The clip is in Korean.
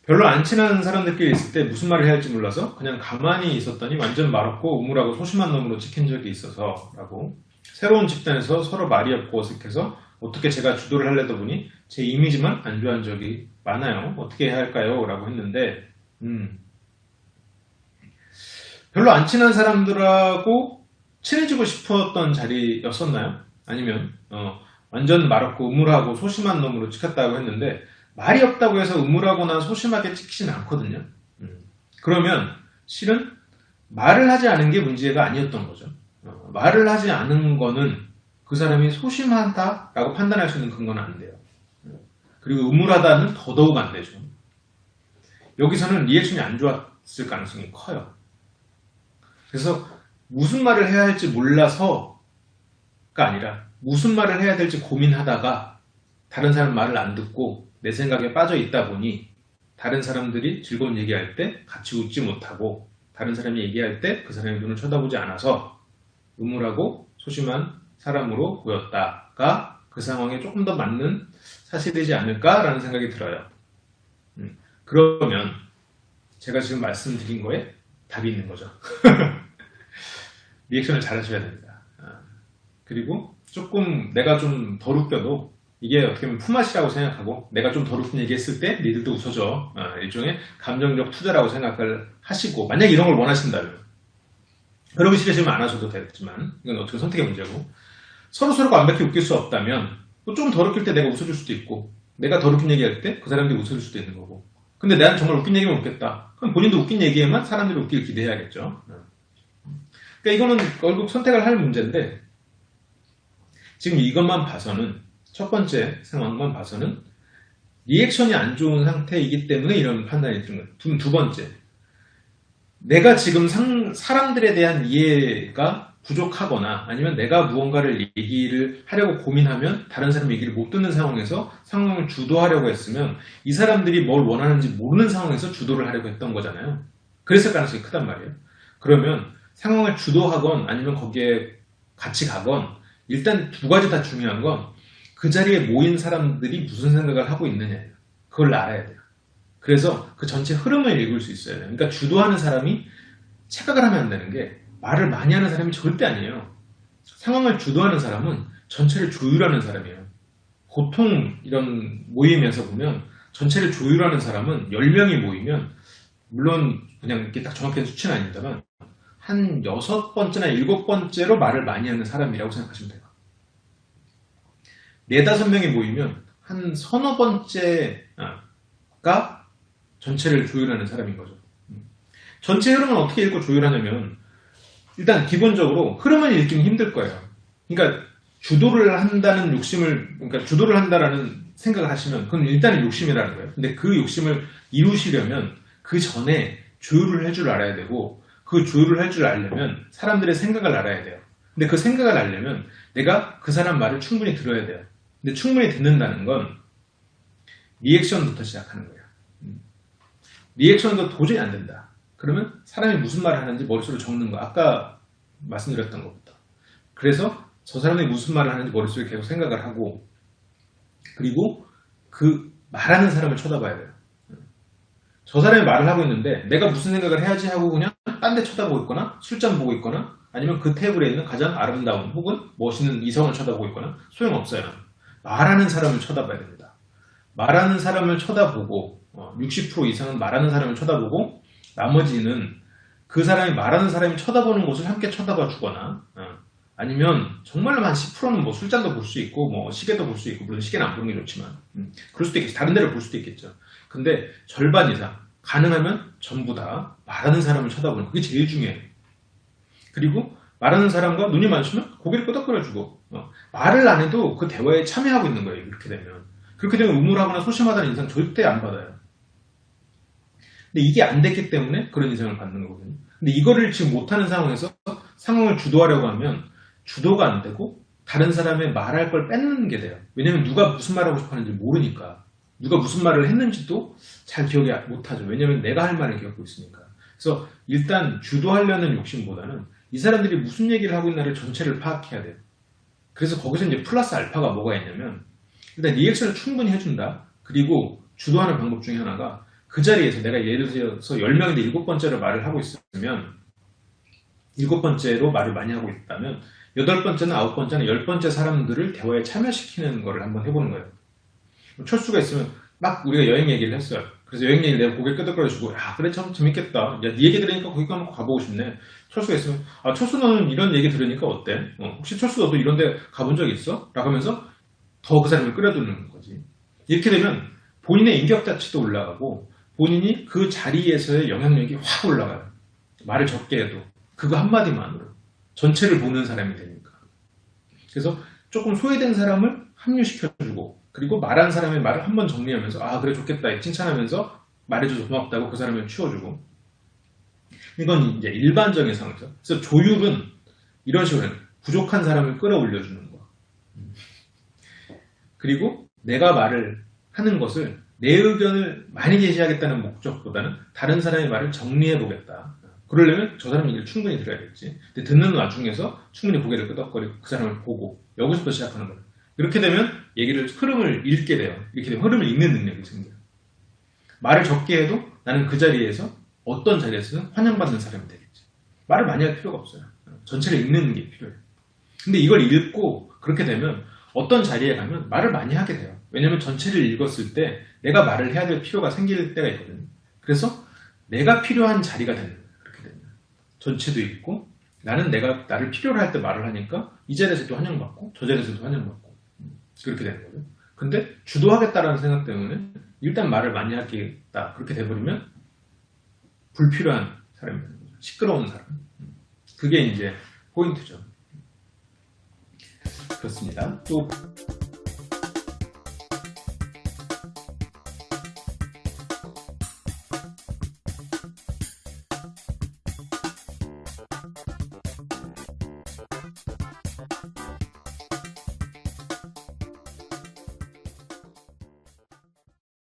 별로 안 친한 사람들끼리 있을 때 무슨 말을 해야 할지 몰라서 그냥 가만히 있었더니 완전 말없고 우물하고 소심한 놈으로 찍힌 적이 있어서 라고. 새로운 집단에서 서로 말이 없고 어색해서 어떻게 제가 주도를 하려다 보니 제 이미지만 안 좋아한 적이 많아요. 어떻게 해야 할까요? 라고 했는데 별로 안 친한 사람들하고 친해지고 싶었던 자리였었나요? 아니면 완전 말없고 우물하고 소심한 놈으로 찍혔다고 했는데 말이 없다고 해서 우물하거나 소심하게 찍히진 않거든요. 그러면 실은 말을 하지 않은 게 문제가 아니었던 거죠. 말을 하지 않은 거는 그 사람이 소심하다라고 판단할 수 있는 근거는 안 돼요. 그리고 우물하다는 더더욱 안 되죠. 여기서는 리액션이 안 좋았을 가능성이 커요. 그래서 무슨 말을 해야 할지 몰라서가 아니라 무슨 말을 해야 될지 고민하다가 다른 사람 말을 안 듣고 내 생각에 빠져 있다 보니 다른 사람들이 즐거운 얘기할 때 같이 웃지 못하고 다른 사람이 얘기할 때 그 사람의 눈을 쳐다보지 않아서 우물하고 소심한 사람으로 보였다가 그 상황에 조금 더 맞는 사실이지 않을까라는 생각이 들어요. 그러면 제가 지금 말씀드린 거에 답이 있는 거죠. 리액션을 잘 하셔야 됩니다. 그리고 조금 내가 좀 덜 웃겨도 이게 어떻게 보면 품앗이라고 생각하고 내가 좀 덜 웃긴 얘기했을 때 니들도 웃어줘. 일종의 감정적 투자라고 생각을 하시고 만약에 이런 걸 원하신다면 그러기 싫으시면 안 하셔도 되겠지만 이건 어떻게 선택의 문제고 서로서로가 완벽히 웃길 수 없다면 좀 덜 웃길 때 내가 웃어줄 수도 있고 내가 덜 웃긴 얘기할 때 그 사람들이 웃어줄 수도 있는 거고 근데 나는 정말 웃긴 얘기만 웃겠다. 그럼 본인도 웃긴 얘기에만 사람들이 웃길 기대해야겠죠. 그러니까 이거는 결국 선택을 할 문제인데 지금 이것만 봐서는 첫 번째 상황만 봐서는 리액션이 안 좋은 상태이기 때문에 이런 판단이 드는 거예요. 두 번째, 내가 지금 사람들에 대한 이해가 부족하거나 아니면 내가 무언가를 얘기를 하려고 고민하면 다른 사람 얘기를 못 듣는 상황에서 상황을 주도하려고 했으면 이 사람들이 뭘 원하는지 모르는 상황에서 주도를 하려고 했던 거잖아요. 그랬을 가능성이 크단 말이에요. 그러면 상황을 주도하건 아니면 거기에 같이 가건 일단 두 가지 다 중요한 건 그 자리에 모인 사람들이 무슨 생각을 하고 있느냐예요. 그걸 알아야 돼요. 그래서 그 전체 흐름을 읽을 수 있어야 돼요. 그러니까 주도하는 사람이 착각을 하면 안 되는 게 말을 많이 하는 사람이 절대 아니에요. 상황을 주도하는 사람은 전체를 조율하는 사람이에요. 보통 이런 모임에서 보면 전체를 조율하는 사람은 10명이 모이면 물론 그냥 이렇게 딱 정확한 수치는 아닙니다만 한 6번째나 7번째로 말을 많이 하는 사람이라고 생각하시면 돼요. 4-5명이 모이면 한 서너 번째가 전체를 조율하는 사람인 거죠. 전체 흐름은 어떻게 읽고 조율하냐면 일단 기본적으로 흐름을 읽기는 힘들 거예요. 그러니까 주도를 한다는 욕심을, 그러니까 주도를 한다라는 생각을 하시면 그건 일단은 욕심이라는 거예요. 근데 그 욕심을 이루시려면 그 전에 조율을 할 줄 알아야 되고 그 조율을 할 줄 알려면 사람들의 생각을 알아야 돼요. 근데 그 생각을 알려면 내가 그 사람 말을 충분히 들어야 돼요. 근데 충분히 듣는다는 건 리액션부터 시작하는 거예요. 리액션도 도저히 안 된다. 그러면 사람이 무슨 말을 하는지 머릿속으로 적는 거. 아까 말씀드렸던 것부터. 그래서 저 사람이 무슨 말을 하는지 머릿속에 계속 생각을 하고 그리고 그 말하는 사람을 쳐다봐야 돼요. 저 사람이 말을 하고 있는데 내가 무슨 생각을 해야지 하고 그냥 딴 데 쳐다보고 있거나 술잔 보고 있거나 아니면 그 테이블에 있는 가장 아름다운 혹은 멋있는 이성을 쳐다보고 있거나 소용없어요. 말하는 사람을 쳐다봐야 됩니다. 말하는 사람을 쳐다보고 60% 이상은 말하는 사람을 쳐다보고 나머지는 그 사람이 말하는 사람이 쳐다보는 곳을 함께 쳐다봐 주거나 아니면 정말로 한 10%는 뭐 술잔도 볼 수 있고 뭐 시계도 볼 수 있고 물론 시계는 안 보는 게 좋지만 그럴 수도 있겠죠. 다른 데를 볼 수도 있겠죠. 근데 절반 이상 가능하면 전부 다 말하는 사람을 쳐다보는 그게 제일 중요해요. 그리고 말하는 사람과 눈이 마주치면 고개를 끄덕거려주고 말을 안 해도 그 대화에 참여하고 있는 거예요. 이렇게 되면. 그렇게 되면 우물하거나 소심하다는 인상 절대 안 받아요. 근데 이게 안 됐기 때문에 그런 인상을 받는 거거든요. 근데 이거를 지금 못하는 상황에서 상황을 주도하려고 하면 주도가 안 되고 다른 사람의 말할 걸 뺏는 게 돼요. 왜냐면 누가 무슨 말하고 싶어 하는지 모르니까. 누가 무슨 말을 했는지도 잘 기억이 못하죠. 왜냐면 내가 할 말을 기억하고 있으니까. 그래서 일단 주도하려는 욕심보다는 이 사람들이 무슨 얘기를 하고 있나를 전체를 파악해야 돼요. 그래서 거기서 이제 플러스 알파가 뭐가 있냐면 일단 리액션을 충분히 해준다. 그리고 주도하는 방법 중에 하나가 그 자리에서 내가 예를 들어서 10명인데 7번째로 말을 하고 있으면 7번째로 말을 많이 하고 있다면 8번째나 9번째나 10번째 사람들을 대화에 참여시키는 거를 한번 해보는 거예요. 철수가 있으면 막 우리가 여행 얘기를 했어요. 그래서 여행 얘기를 내가 고개 끄덕거려주고 야 그래 참 재밌겠다. 야, 네 얘기 들으니까 거기 한번 가보고 싶네. 철수가 있으면 아 철수 너는 이런 얘기 들으니까 어때? 혹시 철수 너도 이런 데 가본 적 있어? 라고 하면서 더 그 사람을 끌어들이는 거지. 이렇게 되면 본인의 인격 자체도 올라가고 본인이 그 자리에서의 영향력이 확 올라가요. 말을 적게 해도 그거 한마디만으로 전체를 보는 사람이 되니까. 그래서 조금 소외된 사람을 합류시켜주고 그리고 말한 사람의 말을 한번 정리하면서 아 그래 좋겠다 칭찬하면서 말해줘서 고맙다고 그 사람을 치워주고 이건 이제 일반적인 상황이죠. 그래서 조율은 이런 식으로 해요. 부족한 사람을 끌어올려주는 거. 그리고 내가 말을 하는 것을 내 의견을 많이 제시하겠다는 목적보다는 다른 사람의 말을 정리해보겠다. 그러려면 저 사람 얘기를 충분히 들어야겠지. 근데 듣는 와중에서 충분히 고개를 끄덕거리고 그 사람을 보고 여기서부터 시작하는 거예요. 이렇게 되면 얘기를 흐름을 읽게 돼요. 이렇게 되면 흐름을 읽는 능력이 생겨요. 말을 적게 해도 나는 그 자리에서 어떤 자리에서는 환영받는 사람이 되겠지. 말을 많이 할 필요가 없어요. 전체를 읽는 게 필요해요. 근데 이걸 읽고 그렇게 되면 어떤 자리에 가면 말을 많이 하게 돼요. 왜냐면 전체를 읽었을 때 내가 말을 해야 될 필요가 생길 때가 있거든요. 그래서 내가 필요한 자리가 되는 거예요. 그렇게 되면 전체도 읽고 나는 내가 나를 필요로 할 때 말을 하니까 이 자리에서도 환영받고 저 자리에서도 환영받고 그렇게 되는 거죠. 근데 주도하겠다라는 생각 때문에 일단 말을 많이 하겠다 그렇게 돼버리면 불필요한 사람이 되는 거죠. 시끄러운 사람. 그게 이제 포인트죠. 그렇습니다. 또